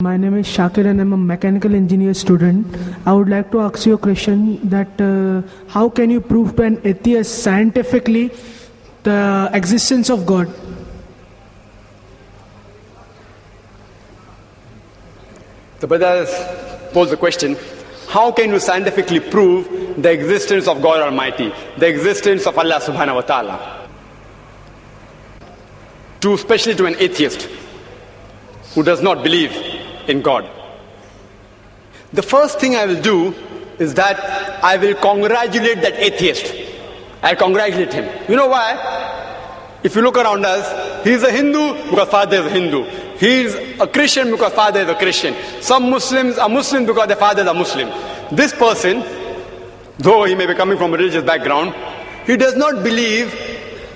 My name is Zakir and I'm a mechanical engineer student. I would like to ask you a question that how can you prove to an atheist scientifically the existence of God? The brother posed the question, how can you scientifically prove the existence of God Almighty, the existence of Allah subhanahu wa ta'ala? Especially to an atheist who does not believe in God. The first thing I will do is that I will congratulate that atheist. I'll congratulate him. You know why? If you look around us, he's a Hindu because father is a Hindu. He's a Christian because father is a Christian. Some Muslims are Muslim because their fathers are Muslim. This person, though he may be coming from a religious background, he does not believe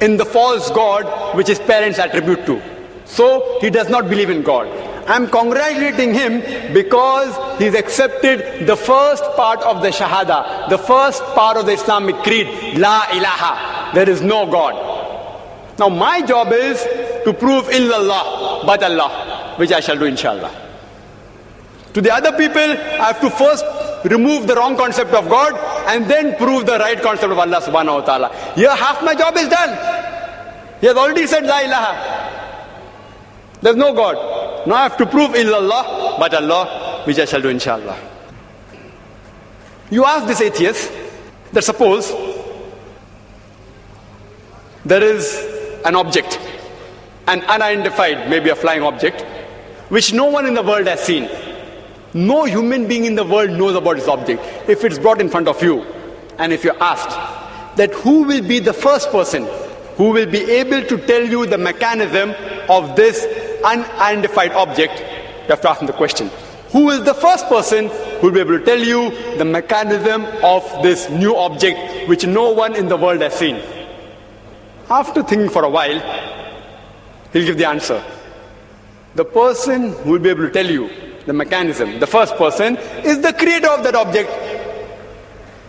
in the false God which his parents attribute to. So he does not believe in God. I'm congratulating him because he's accepted the first part of the Shahada, the first part of the Islamic creed, La ilaha, there is no God. Now my job is to prove illallah, but Allah, which I shall do inshallah. To the other people, I have to first remove the wrong concept of God and then prove the right concept of Allah subhanahu wa ta'ala. Here half my job is done. He has already said La ilaha. There's no God. Now I have to prove illallah, but Allah, which I shall do inshallah. You ask this atheist that suppose there is an object, an unidentified, maybe a flying object, which no one in the world has seen. No human being in the world knows about this object. If it's brought in front of you, and if you're asked that who will be the first person who will be able to tell you the mechanism of this unidentified object, you have to ask him the question. Who is the first person who will be able to tell you the mechanism of this new object which no one in the world has seen? After thinking for a while, he'll give the answer. The person who will be able to tell you the mechanism, the first person, is the creator of that object.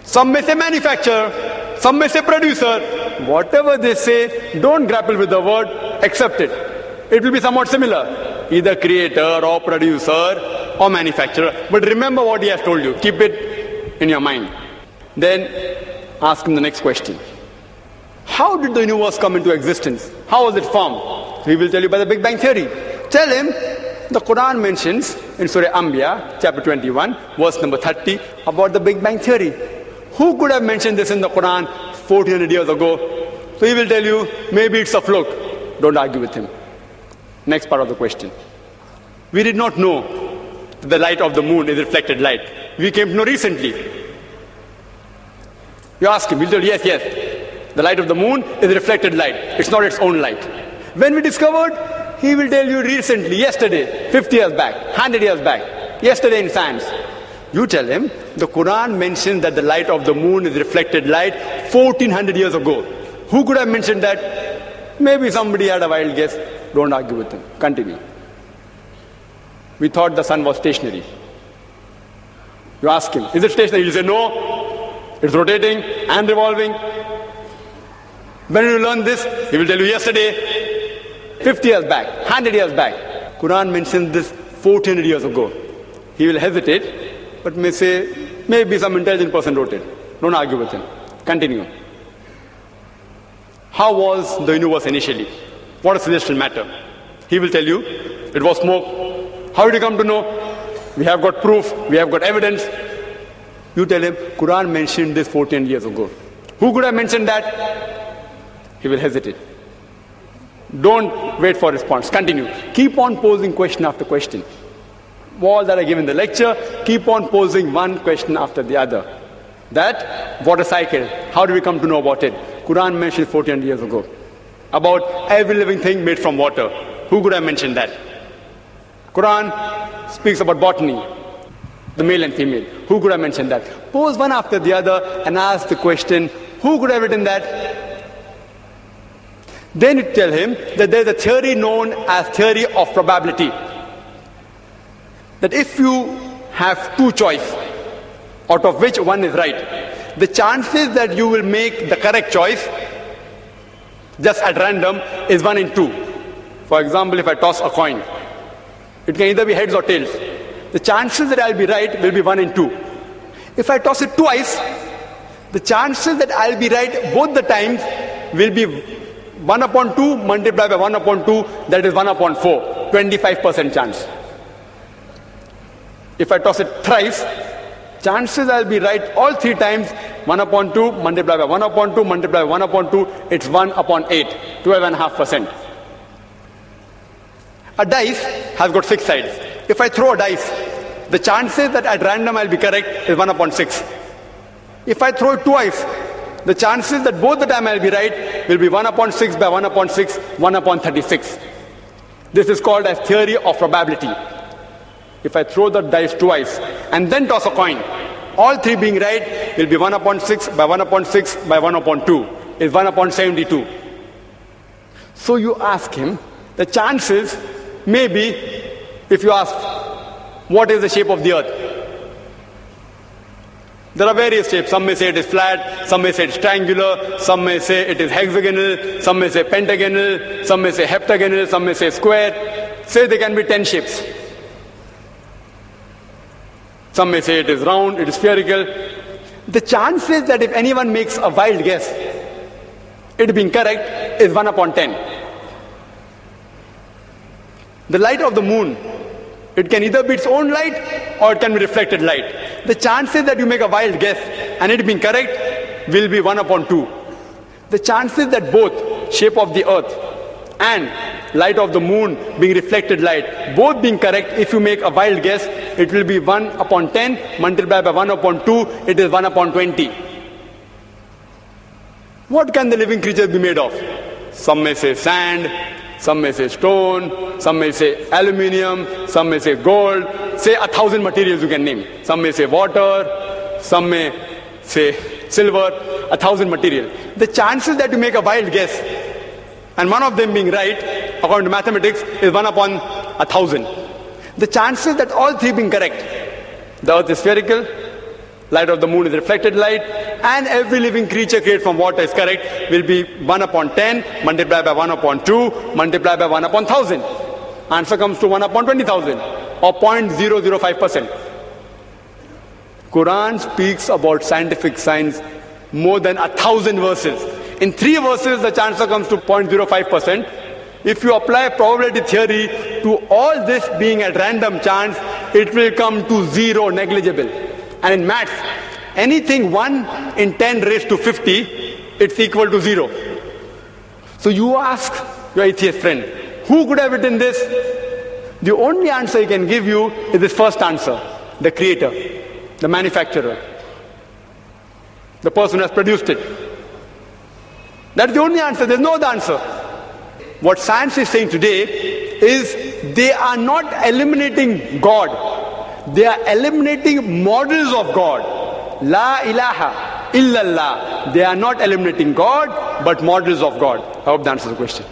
Some may say manufacturer, some may say producer. Whatever they say, don't grapple with the word, accept it. It will be somewhat similar, either creator or producer or manufacturer. But remember what he has told you. Keep it in your mind. Then ask him the next question. How did the universe come into existence? How was it formed? He will tell you by the Big Bang Theory. Tell him the Quran mentions in Surah Anbiya, chapter 21, verse number 30, about the Big Bang Theory. Who could have mentioned this in the Quran 1400 years ago? So he will tell you, maybe it's a fluke. Don't argue with him. Next part of the question. We did not know that the light of the moon is reflected light. We came to know recently. You ask him, he'll tell you, yes. The light of the moon is reflected light. It's not its own light. When we discovered, he will tell you recently, yesterday, 50 years back, 100 years back, yesterday in science. You tell him, the Quran mentions that the light of the moon is reflected light 1400 years ago. Who could have mentioned that? Maybe somebody had a wild guess. Don't argue with him. Continue. We thought the sun was stationary. You ask him, is it stationary? He'll say, no, it's rotating and revolving. When you learn this, he will tell you yesterday, 50 years back, 100 years back. Quran mentions this 1400 years ago. He will hesitate, but may say, maybe some intelligent person wrote it. Don't argue with him. Continue. How was the universe initially? What is celestial matter? He will tell you, it was smoke. How did you come to know? We have got proof, we have got evidence. You tell him, Quran mentioned this 14 years ago. Who could have mentioned that? He will hesitate. Don't wait for response. Continue. Keep on posing question after question. All that I give in the lecture, keep on posing one question after the other. That water cycle, how do we come to know about it? Quran mentioned 14 years ago. About every living thing made from water. Who could have mentioned that? Quran speaks about botany, the male and female. Who could have mentioned that? Pose one after the other and ask the question, who could have written that? Then you tell him that there is a theory known as theory of probability. That if you have two choices, out of which one is right, the chances that you will make the correct choice just at random is 1 in 2. For example, if I toss a coin, It can either be heads or tails. The chances that I'll be right will be 1 in 2. If I toss it twice, the chances that I'll be right both the times will be 1 upon 2 multiplied by 1 upon 2, that is 1 upon 4, 25% chance. If I toss it thrice, chances I'll be right all 3 times, 1 upon 2 multiplied by 1 upon 2 multiplied by 1 upon 2, it's 1 upon 8, 12.5%. A dice has got 6 sides. If I throw a dice, the chances that at random I'll be correct is 1 upon 6. If I throw it twice, the chances that both the time I'll be right will be 1 upon 6 by 1 upon 6, 1 upon 36. This is called as theory of probability. If I throw the dice twice and then toss a coin, all 3 being right will be 1 upon 6 by 1 upon 6 by 1 upon 2. Is 1 upon 72. So you ask him, the chances may be, if you ask, what is the shape of the earth? There are various shapes. Some may say it is flat, some may say it's triangular, some may say it is hexagonal, some may say pentagonal, some may say heptagonal, some may say square. Say there can be 10 shapes. Some may say it is round, it is spherical. The chances that if anyone makes a wild guess, it being correct is 1 upon 10. The light of the moon, it can either be its own light or it can be reflected light. The chances that you make a wild guess and it being correct will be 1 upon 2. The chances that both shape of the earth and light of the moon being reflected light, both being correct, if you make a wild guess, it will be 1 upon 10 multiplied by 1 upon 2, it is 1 upon 20. What can the living creatures be made of? Some may say sand, some may say stone, some may say aluminium, some may say gold, say 1,000 materials you can name. Some may say water, some may say silver, 1,000 materials. The chances that you make a wild guess and one of them being right, according to mathematics, is 1 upon 1,000. The chances that all 3 being correct, the earth is spherical, light of the moon is reflected light, and every living creature created from water is correct, will be 1 upon 10 multiplied by 1 upon 2 multiplied by 1 upon 1,000. Answer comes to 1 upon 20,000 or 0.005%. Quran speaks about scientific science more than 1,000 verses. In 3 verses, the answer comes to 0.05%. If you apply probability theory to all this being at random chance, it will come to 0, negligible. And in maths, anything 1 in 10 raised to 50, it's equal to 0. So you ask your atheist friend, who could have written this? The only answer he can give you is this first answer, the creator, the manufacturer, the person who has produced it. That's the only answer, there's no other answer. What science is saying today is they are not eliminating God. They are eliminating models of God. La ilaha illallah. They are not eliminating God, but models of God. I hope that answers the question.